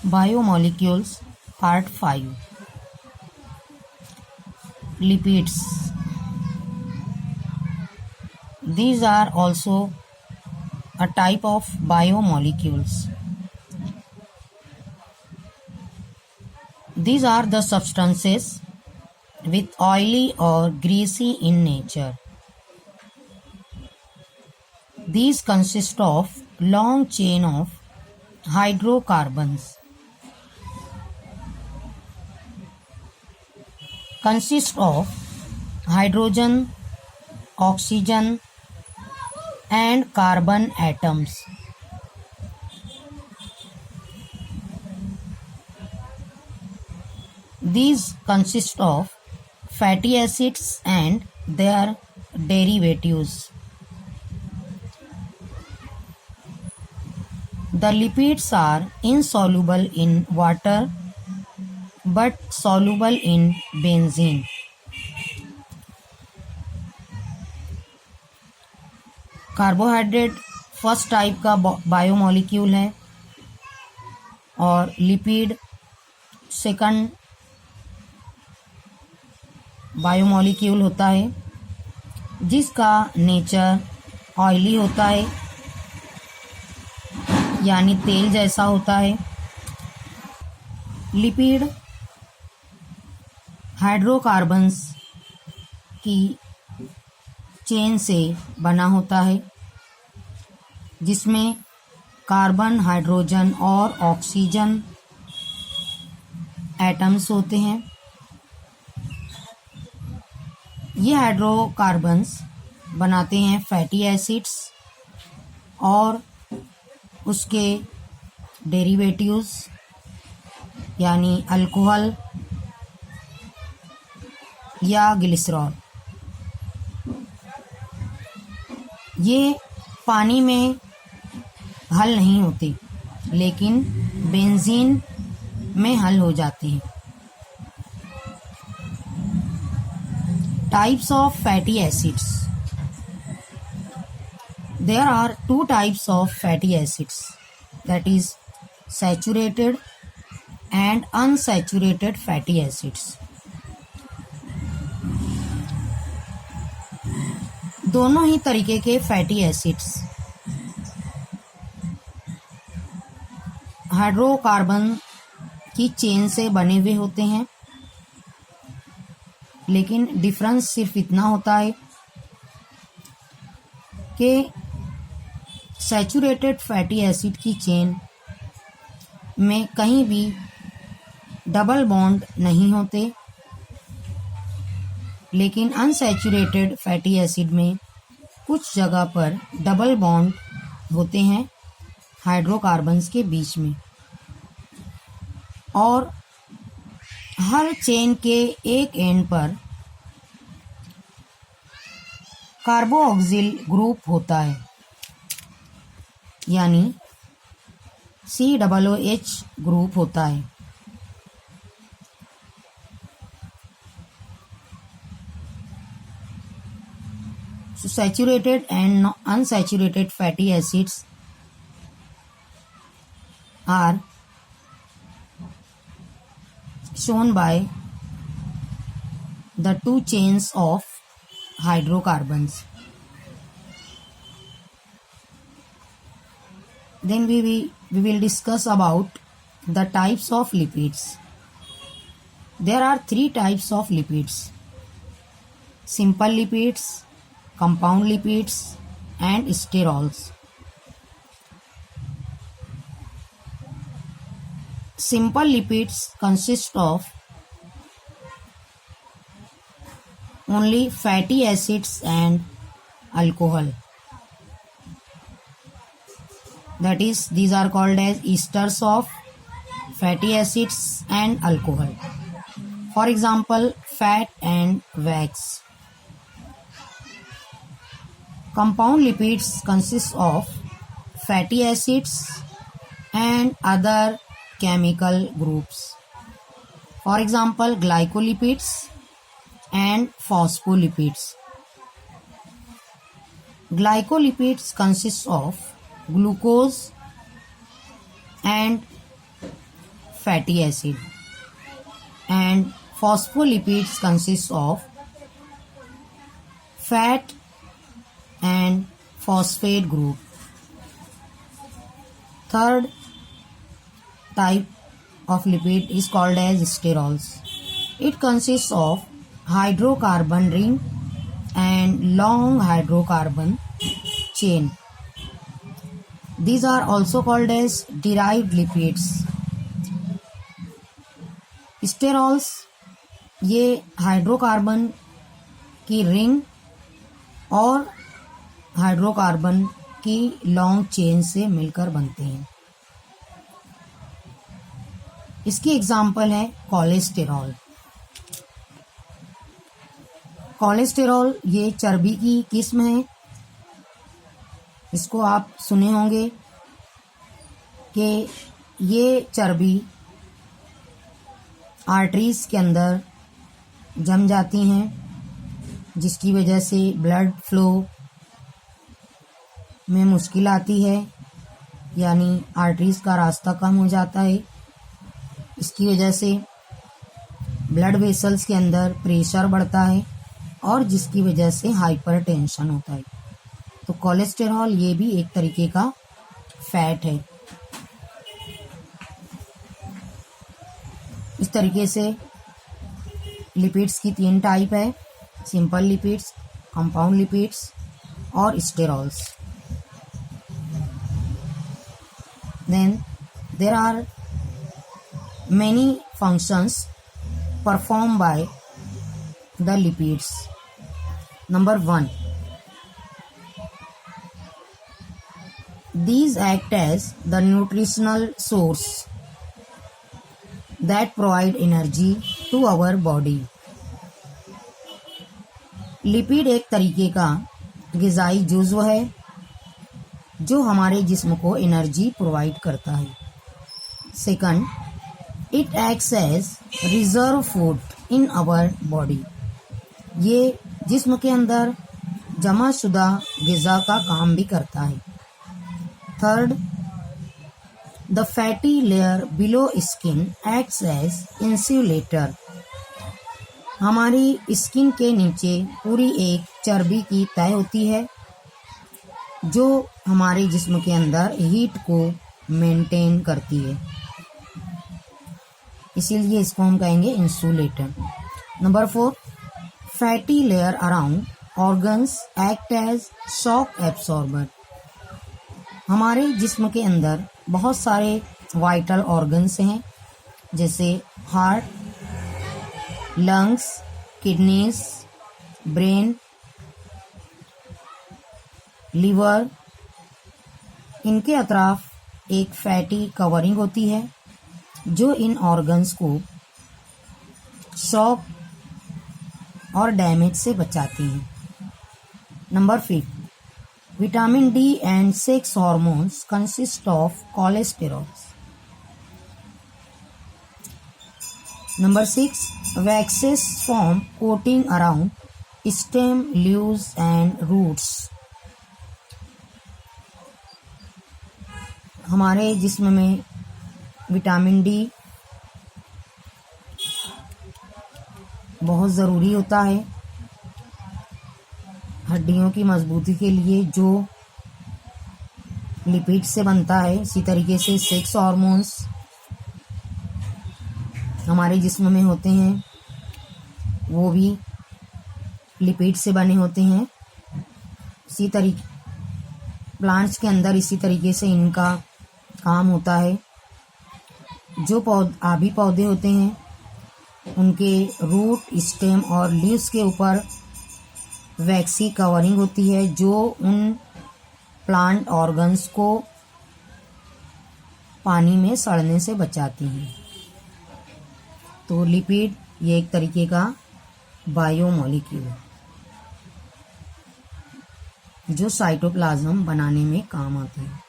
Biomolecules, Part 5. Lipids. These are also a type of biomolecules. These are the substances with oily or greasy in nature. These consist of long chain of hydrocarbons. Consist of hydrogen, oxygen and carbon atoms. These consist of fatty acids and their derivatives. The lipids are insoluble in water but soluble in benzene. Carbohydrate first type का biomolecule है और lipid second biomolecule होता है जिसका nature oily होता है यानी तेल जैसा होता है। लिपिड हाइड्रोकार्बन्स की चेन से बना होता है जिसमें कार्बन, हाइड्रोजन और ऑक्सीजन एटम्स होते हैं। ये हाइड्रोकार्बन्स बनाते हैं फैटी एसिड्स और उसके डेरिवेटिव्स यानी अल्कोहल या ग्लिसरॉल। ये पानी में हल नहीं होती लेकिन बेंजीन में हल हो जाती हैं। Types of fatty acids. There are two types of fatty acids, that is saturated and unsaturated fatty acids. दोनों ही तरीके के फैटी एसिड्स हाइड्रोकार्बन की चेन से बने हुए होते हैं लेकिन डिफरेंस सिर्फ इतना होता है कि सैचुरेटेड फैटी एसिड की चेन में कहीं भी डबल बॉन्ड नहीं होते लेकिन अनसैचुरेटेड फैटी एसिड में कुछ जगह पर डबल बॉन्ड होते हैं हाइड्रोकार्बन्स के बीच में और हर चेन के एक एंड पर कार्बोक्सिल ग्रुप होता है यानी COOH ग्रुप होता है। So saturated and unsaturated fatty acids are shown by the two chains of hydrocarbons. Then we will discuss about the types of lipids. There are three types of lipids: simple lipids, compound lipids and sterols. Simple lipids consist of only fatty acids and alcohol. That is, these are called as esters of fatty acids and alcohol. For example, fat and wax. Compound lipids consist of fatty acids and other chemical groups. For example, glycolipids and phospholipids. Glycolipids consist of glucose and fatty acid, and phospholipids consist of fat and phosphate group. Third type of lipid is called as sterols. It consists of hydrocarbon ring and long hydrocarbon chain. These are also called as derived lipids. Sterols ये hydrocarbon की ring और hydrocarbon की long chain से मिलकर बनते हैं. इसकी example है कोलेस्टेरॉल. कोलेस्टेरॉल ये चर्बी की किस्म है. इसको आप सुने होंगे कि ये चर्बी आर्टरीज के अंदर जम जाती हैं, जिसकी वजह से ब्लड फ्लो में मुश्किल आती है, यानी आर्टरीज का रास्ता कम हो जाता है. इसकी वजह से ब्लड वेसल्स के अंदर प्रेशर बढ़ता है और जिसकी वजह से हाइपरटेंशन होता है. तो कोलेस्टेरॉल ये भी एक तरीके का फैट है. इस तरीके से लिपिड्स की 3 टाइप है: सिंपल लिपिड्स, कंपाउंड लिपिड्स और sterols. Then there are many functions performed by the lipids. Number 1, these act as the nutritional source that provide energy to our body. Lipid एक तरीके का ग़िज़ाई जुज़्व है जो हमारे जिस्म को एनर्जी प्रोवाइड करता है. Second, it acts as reserve food in our body. ये जिस्म के अंदर जमा शुदा ग़िज़ा का काम भी करता है. Third, the fatty layer below skin acts as insulator. हमारी स्किन के नीचे पूरी एक चर्बी की तय होती है जो हमारे जिस्म के अंदर हीट को मेंटेन करती है, इसीलिए इसको हम कहेंगे insulator. Number 4, fatty layer around organs act as shock absorber. हमारे जिस्म के अंदर बहुत सारे वाइटल ऑर्गन्स हैं, जैसे heart, lungs, kidneys, brain, liver. इनके अतराफ एक फैटी कवरिंग होती है जो इन ऑर्गन्स को शॉक और डैमेज से बचाती हैं. Number 5, vitamin D and 6 hormones consist of cholesterol. Number 6, waxes form coating around stem, leaves and roots. हमारे जिस्म में विटामिन डी बहुत ज़रूरी होता है हड्डियों की मजबूती के लिए, जो लिपिड से बनता है. इसी तरीके से 6 हार्मोन्स हमारे जिस्म में होते हैं, वो भी लिपिड से बने होते हैं. इसी तरीके प्लांट्स के अंदर इसी तरीके से इनका काम होता है. जो आभी पौधे होते हैं उनके रूट, स्टेम और लीव्स के ऊपर वैक्सी कवरिंग होती है जो उन प्लांट ऑर्गन्स को पानी में सड़ने से बचाती हैं. तो लिपिड ये एक तरीके का बायोमोलिक्यूल है जो साइटोप्लाज्म बनाने में काम आते हैं.